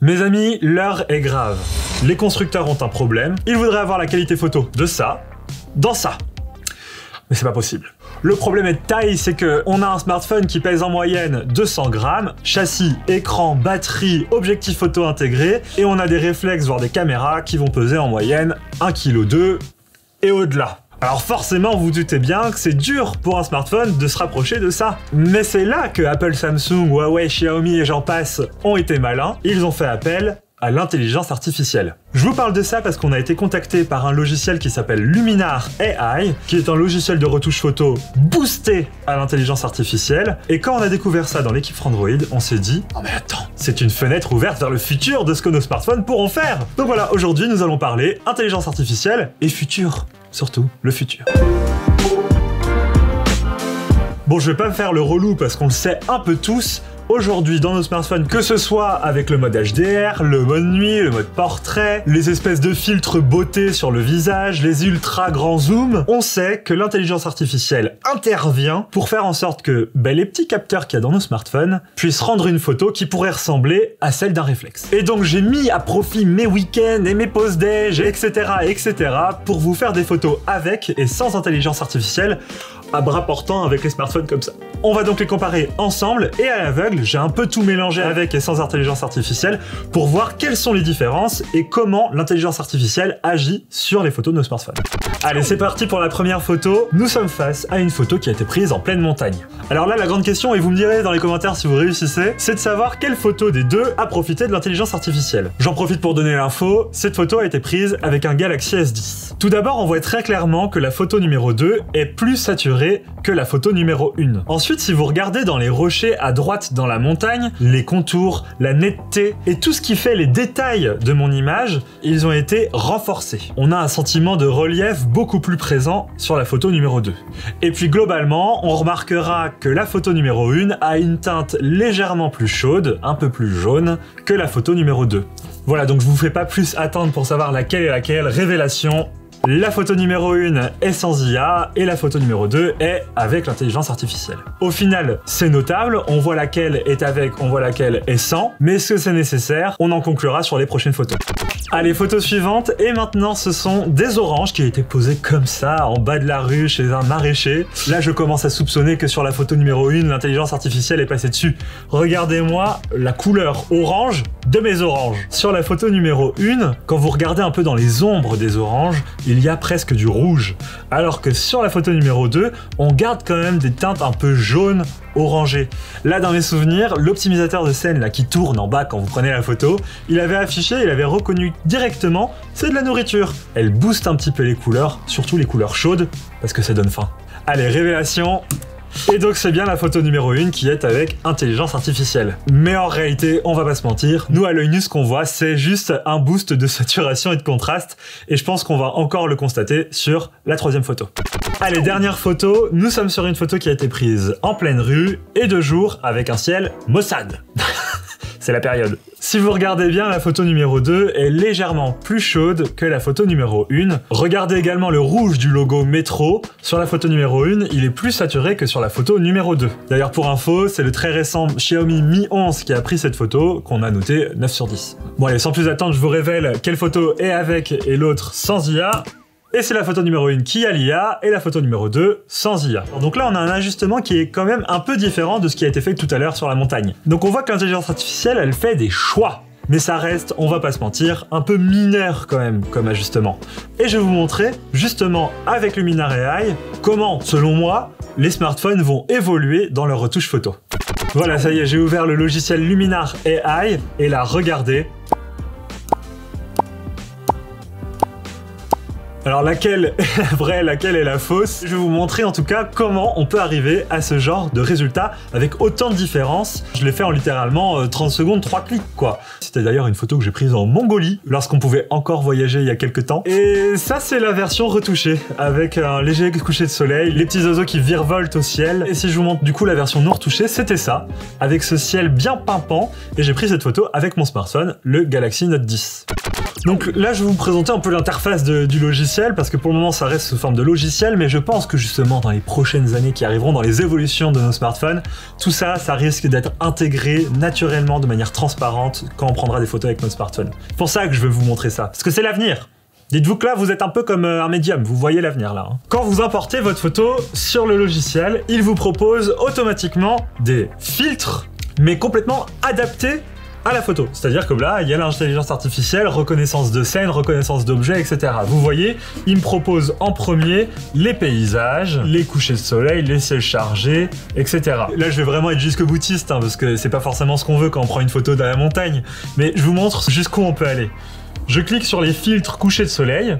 Mes amis, l'heure est grave. Les constructeurs ont un problème, ils voudraient avoir la qualité photo de ça, dans ça. Mais c'est pas possible. Le problème est de taille, c'est que on a un smartphone qui pèse en moyenne 200 grammes, châssis, écran, batterie, objectif photo intégré, et on a des réflexes, voire des caméras qui vont peser en moyenne 1,2 kg et au-delà. Alors forcément, vous doutez bien que c'est dur pour un smartphone de se rapprocher de ça. Mais c'est là que Apple, Samsung, Huawei, Xiaomi et j'en passe ont été malins. Ils ont fait appel à l'intelligence artificielle. Je vous parle de ça parce qu'on a été contacté par un logiciel qui s'appelle Luminar AI, qui est un logiciel de retouche photo boosté à l'intelligence artificielle. Et quand on a découvert ça dans l'équipe Frandroid, on s'est dit « Oh mais attends, c'est une fenêtre ouverte vers le futur de ce que nos smartphones pourront faire !» Donc voilà, aujourd'hui nous allons parler intelligence artificielle et futur. Surtout, le futur. Bon, je vais pas me faire le relou parce qu'on le sait un peu tous. Aujourd'hui, dans nos smartphones, que ce soit avec le mode HDR, le mode nuit, le mode portrait, les espèces de filtres beauté sur le visage, les ultra grands zooms, on sait que l'intelligence artificielle intervient pour faire en sorte que les petits capteurs qu'il y a dans nos smartphones puissent rendre une photo qui pourrait ressembler à celle d'un réflexe. Et donc j'ai mis à profit mes week-ends et mes pauses déj, etc. pour vous faire des photos avec et sans intelligence artificielle, à bras portants avec les smartphones comme ça. On va donc les comparer ensemble et à l'aveugle, j'ai un peu tout mélangé avec et sans intelligence artificielle pour voir quelles sont les différences et comment l'intelligence artificielle agit sur les photos de nos smartphones. Allez, c'est parti pour la première photo. Nous sommes face à une photo qui a été prise en pleine montagne. Alors là, la grande question, et vous me direz dans les commentaires si vous réussissez, c'est de savoir quelle photo des deux a profité de l'intelligence artificielle. J'en profite pour donner l'info, cette photo a été prise avec un Galaxy S10. Tout d'abord, on voit très clairement que la photo numéro 2 est plus saturée que la photo numéro 1. Ensuite, si vous regardez dans les rochers à droite dans la montagne, les contours, la netteté et tout ce qui fait les détails de mon image, ils ont été renforcés. On a un sentiment de relief beaucoup plus présent sur la photo numéro 2. Et puis globalement, on remarquera que la photo numéro 1 a une teinte légèrement plus chaude, un peu plus jaune, que la photo numéro 2. Voilà, donc je vous fais pas plus attendre pour savoir laquelle est laquelle, révélation. La photo numéro 1 est sans IA et la photo numéro 2 est avec l'intelligence artificielle. Au final, c'est notable, on voit laquelle est avec, on voit laquelle est sans, mais est-ce que c'est nécessaire? On en conclura sur les prochaines photos. Allez, photo suivante, et maintenant ce sont des oranges qui étaient posées comme ça, en bas de la rue, chez un maraîcher. Là, je commence à soupçonner que sur la photo numéro 1, l'intelligence artificielle est passée dessus. Regardez-moi la couleur orange de mes oranges. Sur la photo numéro 1, quand vous regardez un peu dans les ombres des oranges, il y a presque du rouge. Alors que sur la photo numéro 2, on garde quand même des teintes un peu jaunes, orangées. Là, dans mes souvenirs, l'optimisateur de scène là, qui tourne en bas quand vous prenez la photo, il avait affiché, il avait reconnu directement, c'est de la nourriture. Elle booste un petit peu les couleurs, surtout les couleurs chaudes, parce que ça donne faim. Allez, révélation. Et donc c'est bien la photo numéro 1 qui est avec intelligence artificielle. Mais en réalité, on va pas se mentir, nous à l'œil nu ce qu'on voit c'est juste un boost de saturation et de contraste et je pense qu'on va encore le constater sur la troisième photo. Allez, dernière photo, nous sommes sur une photo qui a été prise en pleine rue et de jour avec un ciel maussade. C'est la période. Si vous regardez bien, la photo numéro 2 est légèrement plus chaude que la photo numéro 1. Regardez également le rouge du logo métro. Sur la photo numéro 1, il est plus saturé que sur la photo numéro 2. D'ailleurs, pour info, c'est le très récent Xiaomi Mi 11 qui a pris cette photo, qu'on a noté 9 sur 10. Bon allez, sans plus attendre, je vous révèle quelle photo est avec et l'autre sans IA. Et c'est la photo numéro 1 qui a l'IA et la photo numéro 2 sans IA. Donc là, on a un ajustement qui est quand même un peu différent de ce qui a été fait tout à l'heure sur la montagne. Donc on voit que l'intelligence artificielle, elle fait des choix. Mais ça reste, on va pas se mentir, un peu mineur quand même comme ajustement. Et je vais vous montrer, justement, avec Luminar AI, comment, selon moi, les smartphones vont évoluer dans leur retouche photo. Voilà, ça y est, j'ai ouvert le logiciel Luminar AI, et là, regardez. Alors laquelle est la vraie, laquelle est la fausse? Je vais vous montrer en tout cas comment on peut arriver à ce genre de résultat avec autant de différences. Je l'ai fait en littéralement 30 secondes, 3 clics quoi. C'était d'ailleurs une photo que j'ai prise en Mongolie lorsqu'on pouvait encore voyager il y a quelques temps. Et ça c'est la version retouchée avec un léger coucher de soleil, les petits oiseaux qui virevoltent au ciel. Et si je vous montre du coup la version non retouchée, c'était ça, avec ce ciel bien pimpant. Et j'ai pris cette photo avec mon smartphone, le Galaxy Note 10. Donc là, je vais vous présenter un peu l'interface du logiciel, parce que pour le moment, ça reste sous forme de logiciel, mais je pense que justement, dans les prochaines années qui arriveront, dans les évolutions de nos smartphones, tout ça, ça risque d'être intégré naturellement, de manière transparente, quand on prendra des photos avec notre smartphone. C'est pour ça que je vais vous montrer ça, parce que c'est l'avenir. Dites-vous que là, vous êtes un peu comme un médium, vous voyez l'avenir là. Quand vous importez votre photo sur le logiciel, il vous propose automatiquement des filtres, mais complètement adaptés à la photo. C'est-à-dire que là, il y a l'intelligence artificielle, reconnaissance de scène, reconnaissance d'objets, etc. Vous voyez, il me propose en premier les paysages, les couchers de soleil, les ciels chargés, etc. Là, je vais vraiment être jusqu'au boutiste, hein, parce que c'est pas forcément ce qu'on veut quand on prend une photo de la montagne, mais je vous montre jusqu'où on peut aller. Je clique sur les filtres couchers de soleil,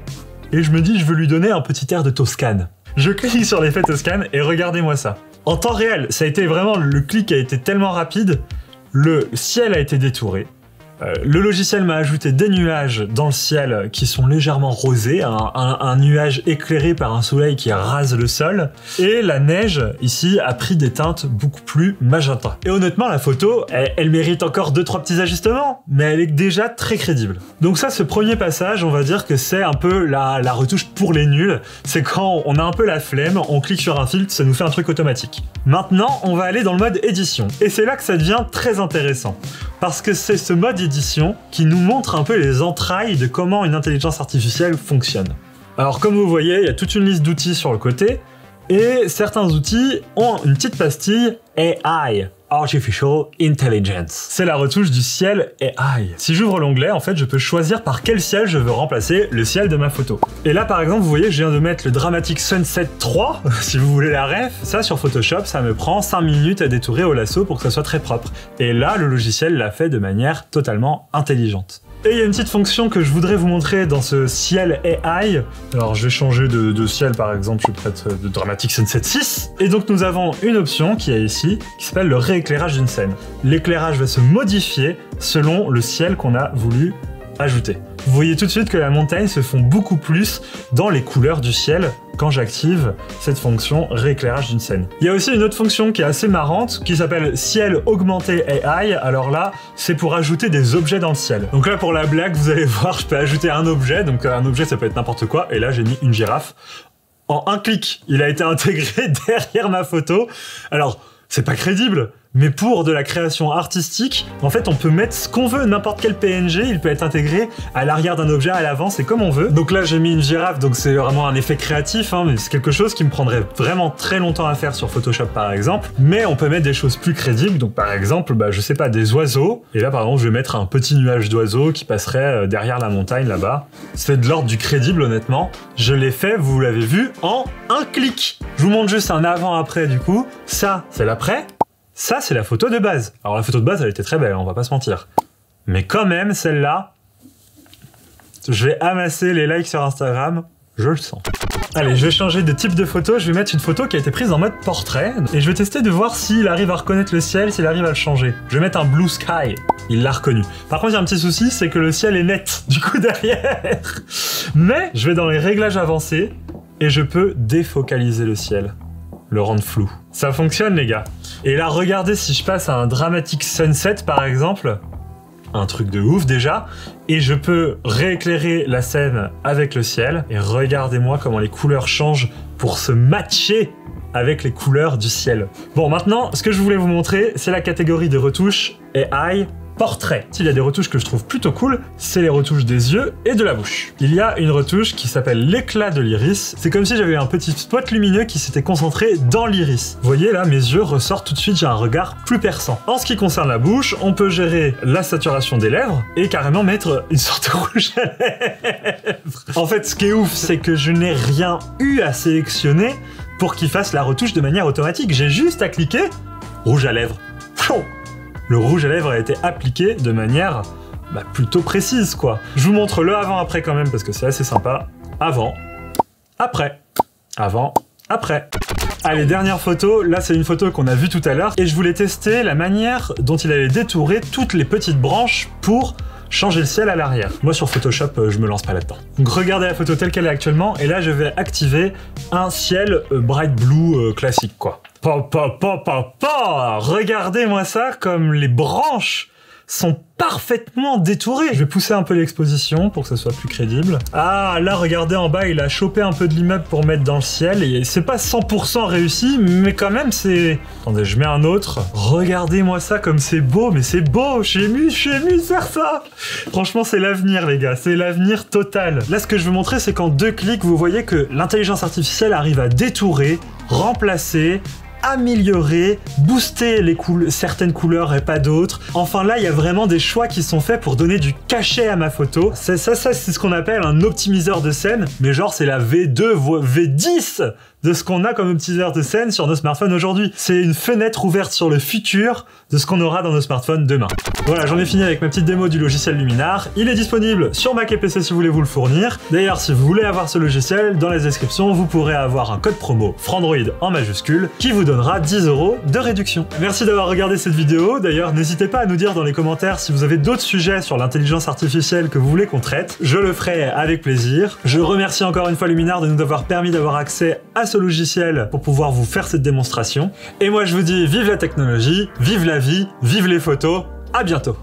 et je me dis, je veux lui donner un petit air de Toscane. Je clique sur l'effet Toscane, et regardez-moi ça. En temps réel, ça a été vraiment, le clic a été tellement rapide, le ciel a été détouré. Le logiciel m'a ajouté des nuages dans le ciel qui sont légèrement rosés, un nuage éclairé par un soleil qui rase le sol, et la neige ici a pris des teintes beaucoup plus magenta. Et honnêtement, la photo, elle mérite encore 2-3 petits ajustements, mais elle est déjà très crédible. Donc ça, ce premier passage, on va dire que c'est un peu la retouche pour les nuls. C'est quand on a un peu la flemme, on clique sur un filtre, ça nous fait un truc automatique. Maintenant, on va aller dans le mode édition. Et c'est là que ça devient très intéressant. Parce que c'est ce mode édition qui nous montre un peu les entrailles de comment une intelligence artificielle fonctionne. Alors comme vous voyez, il y a toute une liste d'outils sur le côté, et certains outils ont une petite pastille AI, Artificial Intelligence. C'est la retouche du ciel AI. Si j'ouvre l'onglet, en fait, je peux choisir par quel ciel je veux remplacer le ciel de ma photo. Et là, par exemple, vous voyez, je viens de mettre le Dramatic Sunset 3, si vous voulez la ref. Ça, sur Photoshop, ça me prend 5 minutes à détourer au lasso pour que ça soit très propre. Et là, le logiciel l'a fait de manière totalement intelligente. Et il y a une petite fonction que je voudrais vous montrer dans ce ciel AI. Alors je vais changer de ciel par exemple, je vais prendre de Dramatic Sunset 6. Et donc nous avons une option qui est ici, qui s'appelle le rééclairage d'une scène. L'éclairage va se modifier selon le ciel qu'on a voulu ajouter. Vous voyez tout de suite que la montagne se fond beaucoup plus dans les couleurs du ciel quand j'active cette fonction rééclairage d'une scène. Il y a aussi une autre fonction qui est assez marrante qui s'appelle ciel augmenté AI. Alors là, c'est pour ajouter des objets dans le ciel. Donc là, pour la blague, vous allez voir, je peux ajouter un objet. Donc un objet, ça peut être n'importe quoi. Et là, j'ai mis une girafe. En un clic, il a été intégré derrière ma photo. Alors, c'est pas crédible. Mais pour de la création artistique, en fait, on peut mettre ce qu'on veut, n'importe quel PNG, il peut être intégré à l'arrière d'un objet, à l'avant, c'est comme on veut. Donc là, j'ai mis une girafe, donc c'est vraiment un effet créatif, hein, mais c'est quelque chose qui me prendrait vraiment très longtemps à faire sur Photoshop, par exemple. Mais on peut mettre des choses plus crédibles, donc par exemple, je sais pas, des oiseaux. Et là, par exemple, je vais mettre un petit nuage d'oiseaux qui passerait derrière la montagne, là-bas. C'est de l'ordre du crédible, honnêtement. Je l'ai fait, vous l'avez vu, en un clic. Je vous montre juste un avant-après, du coup. Ça, c'est l'après. Ça, c'est la photo de base. Alors la photo de base, elle était très belle, on va pas se mentir. Mais quand même, celle-là, je vais amasser les likes sur Instagram, je le sens. Allez, je vais changer de type de photo, je vais mettre une photo qui a été prise en mode portrait, et je vais tester de voir s'il arrive à reconnaître le ciel, s'il arrive à le changer. Je vais mettre un blue sky, il l'a reconnu. Par contre, il y a un petit souci, c'est que le ciel est net, du coup, derrière. Mais, je vais dans les réglages avancés, et je peux défocaliser le ciel, le rendre flou. Ça fonctionne, les gars. Et là, regardez si je passe à un Dramatic Sunset, par exemple, un truc de ouf déjà, et je peux rééclairer la scène avec le ciel, et regardez-moi comment les couleurs changent pour se matcher avec les couleurs du ciel. Bon, maintenant, ce que je voulais vous montrer, c'est la catégorie de retouches AI portrait. S'il y a des retouches que je trouve plutôt cool, c'est les retouches des yeux et de la bouche. Il y a une retouche qui s'appelle l'éclat de l'iris. C'est comme si j'avais un petit spot lumineux qui s'était concentré dans l'iris. Vous voyez là, mes yeux ressortent tout de suite, j'ai un regard plus perçant. En ce qui concerne la bouche, on peut gérer la saturation des lèvres et carrément mettre une sorte de rouge à lèvres. En fait, ce qui est ouf, c'est que je n'ai rien eu à sélectionner pour qu'il fasse la retouche de manière automatique. J'ai juste à cliquer rouge à lèvres. Le rouge à lèvres a été appliqué de manière plutôt précise, quoi. Je vous montre le avant-après quand même, parce que c'est assez sympa. Avant, après, avant, après. Allez, dernière photo. Là, c'est une photo qu'on a vue tout à l'heure. Et je voulais tester la manière dont il allait détourer toutes les petites branches pour changer le ciel à l'arrière. Moi, sur Photoshop, je me lance pas là-dedans. Donc, regardez la photo telle qu'elle est actuellement. Et là, je vais activer un ciel bright blue classique, quoi. Regardez-moi ça, comme les branches sont parfaitement détourés. Je vais pousser un peu l'exposition pour que ce soit plus crédible. Ah, là, regardez en bas, il a chopé un peu de l'immeuble pour mettre dans le ciel, et c'est pas 100% réussi, mais quand même, c'est... Attendez, je mets un autre. Regardez-moi ça comme c'est beau, mais c'est beau, j'ai aimé faire ça. Franchement, c'est l'avenir, les gars, c'est l'avenir total. Là, ce que je veux montrer, c'est qu'en 2 clics, vous voyez que l'intelligence artificielle arrive à détourer, remplacer, améliorer, booster certaines couleurs et pas d'autres. Enfin là, il y a vraiment des choix qui sont faits pour donner du cachet à ma photo. Ça c'est ce qu'on appelle un optimiseur de scène, mais genre c'est la V2, V10 de ce qu'on a comme optimiseur de scène sur nos smartphones aujourd'hui. C'est une fenêtre ouverte sur le futur de ce qu'on aura dans nos smartphones demain. Voilà, j'en ai fini avec ma petite démo du logiciel Luminar. Il est disponible sur Mac et PC si vous voulez vous le fournir. D'ailleurs, si vous voulez avoir ce logiciel, dans la description, vous pourrez avoir un code promo Frandroid en majuscule qui vous donnera 10 € de réduction. Merci d'avoir regardé cette vidéo. D'ailleurs, n'hésitez pas à nous dire dans les commentaires si vous avez d'autres sujets sur l'intelligence artificielle que vous voulez qu'on traite. Je le ferai avec plaisir. Je remercie encore une fois Luminar de nous avoir permis d'avoir accès à ce logiciel pour pouvoir vous faire cette démonstration. Et moi, je vous dis vive la technologie, vive la vie, vive les photos. À bientôt.